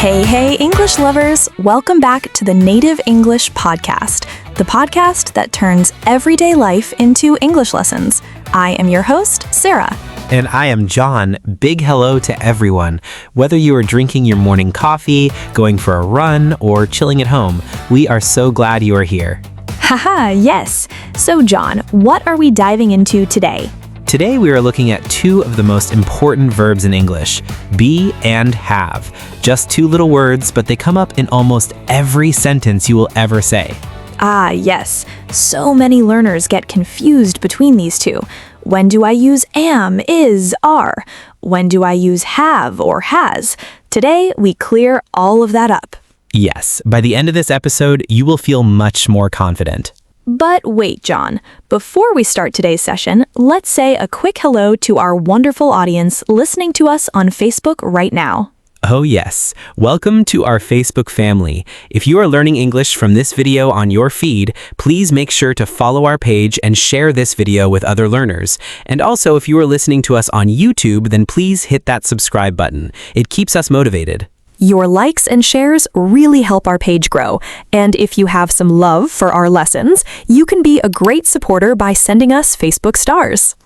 Hey, English lovers! Welcome back to the Native English Podcast, the podcast that turns everyday life into English lessons. I am your host, Sarah. And I am John. Big hello to everyone. Whether you are drinking your morning coffee, going for a run, or chilling at home, we are so glad you are here. Haha, yes. So John, what are we diving into today? Today we are looking at two of the most important verbs in English, be and have. Just two little words, but they come up in almost every sentence you will ever say. Ah, yes. So many learners get confused between these two. When do I use am, is, are? When do I use have or has? Today, we clear all of that up. Yes, by the end of this episode, you will feel much more confident. But wait, John. Before we start today's session, let's say a quick hello to our wonderful audience listening to us on Facebook right now. Oh yes, welcome to our Facebook family. If you are learning English from this video on your feed, please make sure to follow our page and share this video with other learners. And also, if you are listening to us on YouTube, then please hit that subscribe button. It keeps us motivated. Your likes and shares really help our page grow. And if you have some love for our lessons, you can be a great supporter by sending us Facebook stars.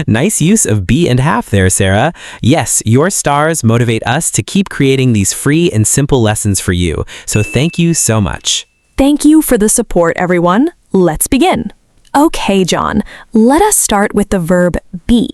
Nice use of be and have there, Sarah. Yes, your stars motivate us to keep creating these free and simple lessons for you. So thank you so much. Thank you for the support, everyone. Let's begin. Okay, John, let us start with the verb be.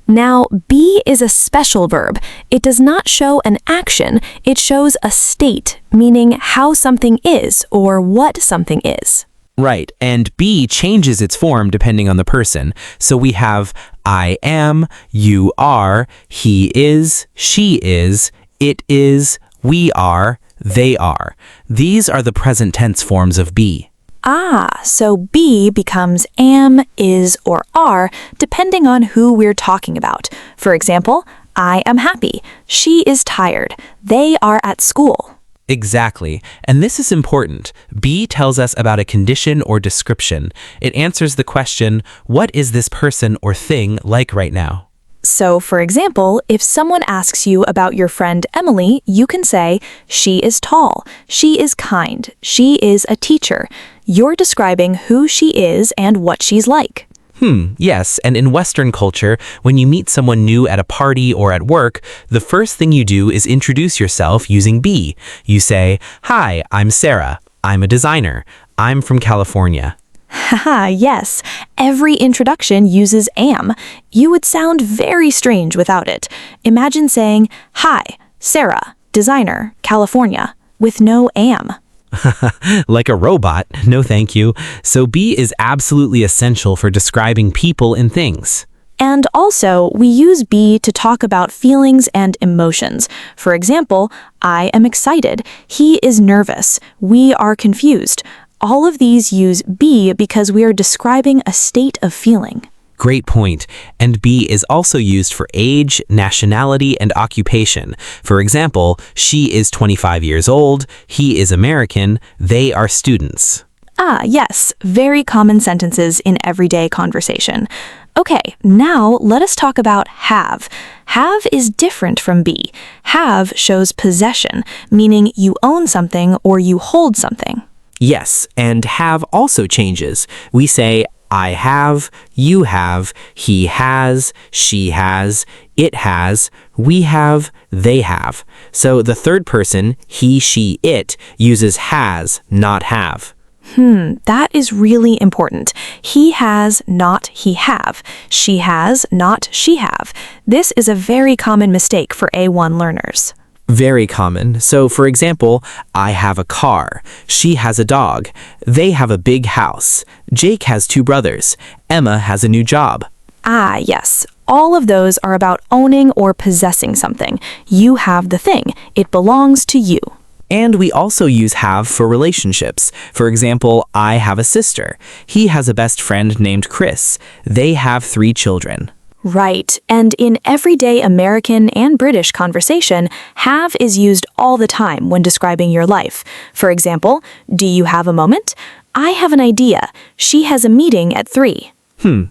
Now, be is a special verb. It does not show an action. It shows a state, meaning how something is or what something is. Right, and be changes its form depending on the person. So we have I am, you are, he is, she is, it is, we are, they are. These are the present tense forms of be. Ah, so be becomes am, is, or are, depending on who we're talking about. For example, I am happy. She is tired. They are at school. Exactly. And this is important. Be tells us about a condition or description. It answers the question, what is this person or thing like right now? So, for example, if someone asks you about your friend Emily, you can say, she is tall, she is kind, she is a teacher. You're describing who she is and what she's like. Yes, and in Western culture, when you meet someone new at a party or at work, the first thing you do is introduce yourself using be. You say, hi, I'm Sarah. I'm a designer. I'm from California. Haha, yes. Every introduction uses am. You would sound very strange without it. Imagine saying, hi, Sarah, designer, California, with no am. Like a robot, no thank you. So be is absolutely essential for describing people and things. And also, we use be to talk about feelings and emotions. For example, I am excited. He is nervous. We are confused. All of these use be because we are describing a state of feeling. Great point. And be is also used for age, nationality, and occupation. For example, she is 25 years old, he is American, they are students. Ah, yes, very common sentences in everyday conversation. Okay, now let us talk about have. Have is different from be. Have shows possession, meaning you own something or you hold something. Yes, and have also changes. We say, I have, you have, he has, she has, it has, we have, they have. So the third person, he, she, it, uses has, not have. That is really important. He has, not he have. She has, not she have. This is a very common mistake for A1 learners. Very common. So, for example, I have a car. She has a dog. They have a big house. Jake has 2 brothers. Emma has a new job. Ah, yes. All of those are about owning or possessing something. You have the thing. It belongs to you. And we also use have for relationships. For example, I have a sister. He has a best friend named Chris. They have 3 children. Right, and in everyday American and British conversation, have is used all the time when describing your life. For example, do you have a moment? I have an idea. She has a meeting at 3.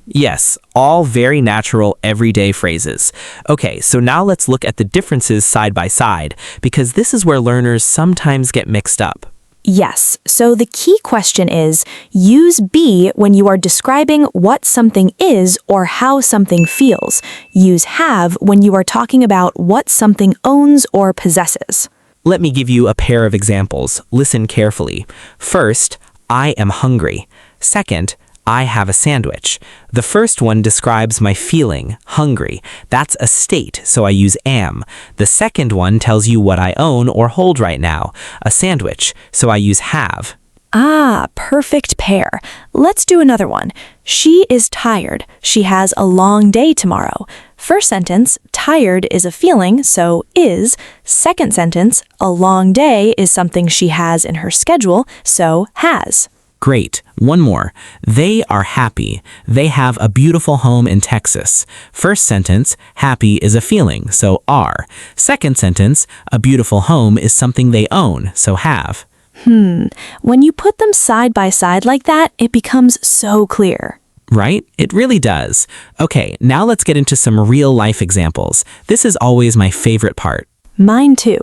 Yes, all very natural everyday phrases. Okay, so now let's look at the differences side by side, because this is where learners sometimes get mixed up. Yes, so the key question is, use be when you are describing what something is or how something feels. Use have when you are talking about what something owns or possesses. Let me give you a pair of examples. Listen carefully. First, I am hungry. Second, I have a sandwich. The first one describes my feeling, hungry. That's a state, so I use am. The second one tells you what I own or hold right now, a sandwich, so I use have. Ah, perfect pair. Let's do another one. She is tired. She has a long day tomorrow. First sentence, tired is a feeling, so is. Second sentence, a long day is something she has in her schedule, so has. Great. One more. They are happy. They have a beautiful home in Texas. First sentence, happy is a feeling, so are. Second sentence, a beautiful home is something they own, so have. When you put them side by side like that, it becomes so clear. Right? It really does. Okay, now let's get into some real-life examples. This is always my favorite part. Mine too.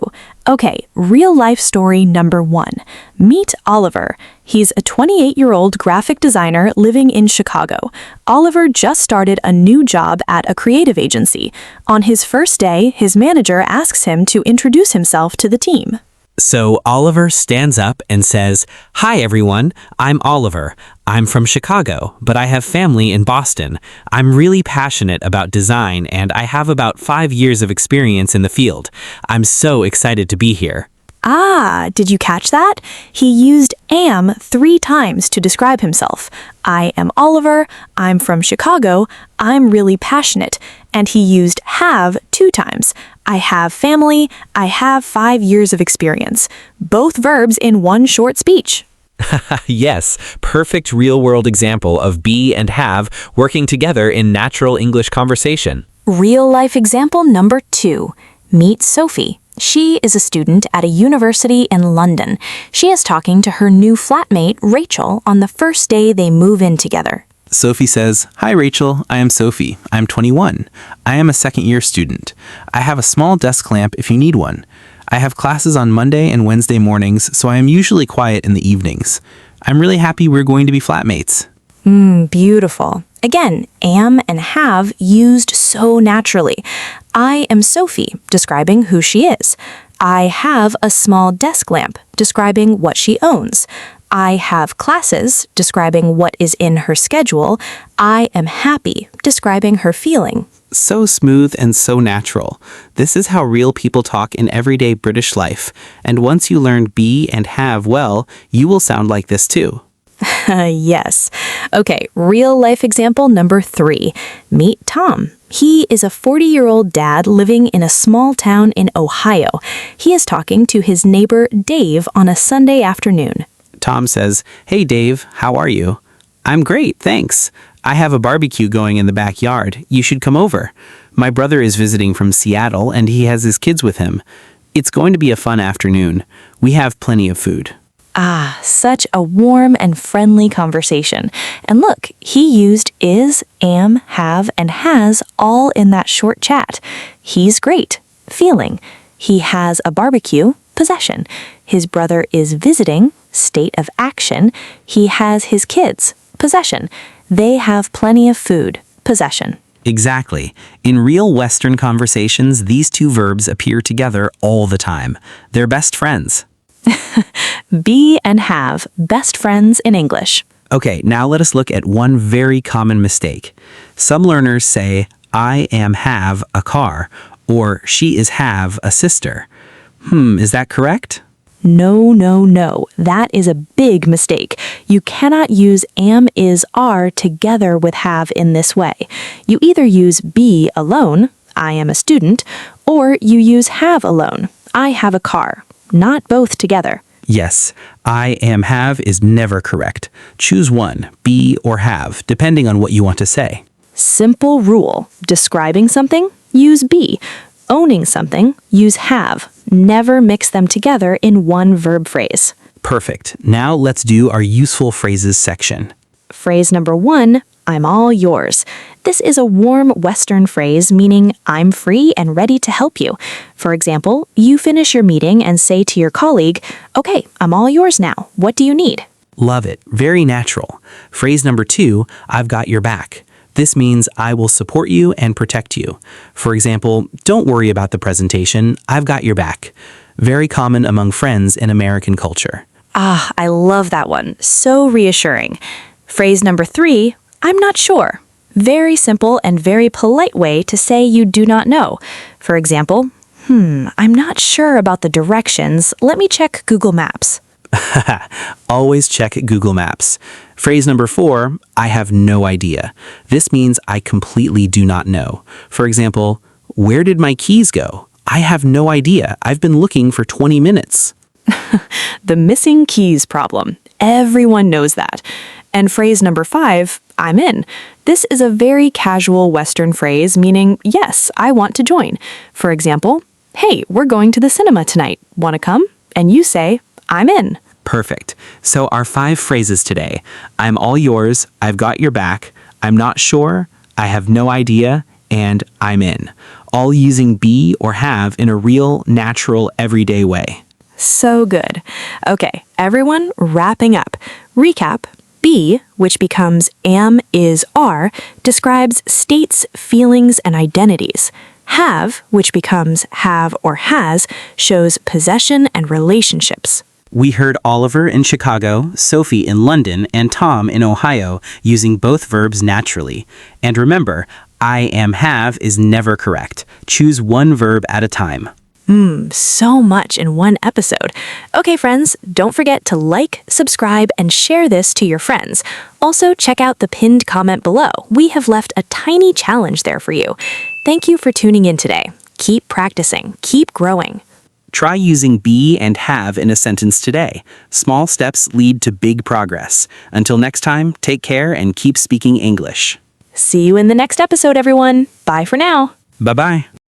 Okay, real life story number 1. Meet Oliver. He's a 28-year-old graphic designer living in Chicago. Oliver just started a new job at a creative agency. On his first day, his manager asks him to introduce himself to the team. So Oliver stands up and says, "Hi everyone, I'm Oliver. I'm from Chicago, but I have family in Boston. I'm really passionate about design and I have about 5 years of experience in the field. I'm so excited to be here." Ah, did you catch that? He used am 3 times to describe himself. I am Oliver, I'm from Chicago, I'm really passionate. And he used have 2 times. I have family, I have 5 years of experience. Both verbs in one short speech. Yes, perfect real-world example of be and have working together in natural English conversation. Real-life example number 2. Meet Sophie. She is a student at a university in London. She is talking to her new flatmate, Rachel, on the first day they move in together. Sophie says, "Hi Rachel, I am Sophie. I'm 21. I am a second-year student. I have a small desk lamp if you need one. I have classes on Monday and Wednesday mornings, so I am usually quiet in the evenings. I'm really happy we're going to be flatmates." Beautiful. Again, am and have used so naturally. I am Sophie, describing who she is. I have a small desk lamp, describing what she owns. I have classes, describing what is in her schedule. I am happy, describing her feeling. So smooth and so natural. This is how real people talk in everyday British life. And once you learn be and have well, you will sound like this too. Yes. Okay, real life example number 3. Meet Tom. He is a 40-year-old dad living in a small town in Ohio. He is talking to his neighbor Dave on a Sunday afternoon. Tom says, "Hey Dave, how are you?" "I'm great, thanks. I have a barbecue going in the backyard. You should come over. My brother is visiting from Seattle and he has his kids with him. It's going to be a fun afternoon. We have plenty of food." Ah, such a warm and friendly conversation. And look, he used is, am, have, and has all in that short chat. He's great. Feeling. He has a barbecue. Possession. His brother is visiting. State of action. He has his kids. Possession. They have plenty of food. Possession. Exactly. In real Western conversations, these two verbs appear together all the time. They're best friends. Be and have, best friends in English. Okay, now let us look at one very common mistake. Some learners say, "I am have a car," or "she is have a sister." Is that correct? No, no, no. That is a big mistake. You cannot use am, is, are together with have in this way. You either use be alone, I am a student, or you use have alone, I have a car. Not both together. Yes, I am have is never correct. Choose one, be or have, depending on what you want to say. Simple rule. Describing something, use be. Owning something, use have. Never mix them together in one verb phrase. Perfect. Now let's do our useful phrases section. Phrase number 1, I'm all yours. This is a warm Western phrase meaning I'm free and ready to help you. For example, you finish your meeting and say to your colleague, "Okay, I'm all yours now. What do you need?" Love it. Very natural. Phrase number 2, I've got your back. This means I will support you and protect you. For example, don't worry about the presentation. I've got your back. Very common among friends in American culture. Ah, I love that one. So reassuring. Phrase number 3, I'm not sure. Very simple and very polite way to say you do not know. For example, I'm not sure about the directions. Let me check Google Maps. Always check Google Maps. Phrase number 4, I have no idea. This means I completely do not know. For example, where did my keys go? I have no idea. I've been looking for 20 minutes. The missing keys problem. Everyone knows that. And phrase number 5, I'm in. This is a very casual Western phrase meaning, yes, I want to join. For example, hey, we're going to the cinema tonight. Want to come? And you say, I'm in. Perfect. So our 5 phrases today. I'm all yours, I've got your back, I'm not sure, I have no idea, and I'm in. All using be or have in a real, natural, everyday way. So good. Okay, everyone, wrapping up. Recap. Be, which becomes am, is, are, describes states, feelings, and identities. Have, which becomes have or has, shows possession and relationships. We heard Oliver in Chicago, Sophie in London, and Tom in Ohio using both verbs naturally. And remember, I am have is never correct. Choose one verb at a time. So much in one episode. Okay, friends, don't forget to like, subscribe, and share this to your friends. Also, check out the pinned comment below. We have left a tiny challenge there for you. Thank you for tuning in today. Keep practicing. Keep growing. Try using be and have in a sentence today. Small steps lead to big progress. Until next time, take care and keep speaking English. See you in the next episode, everyone. Bye for now. Bye-bye.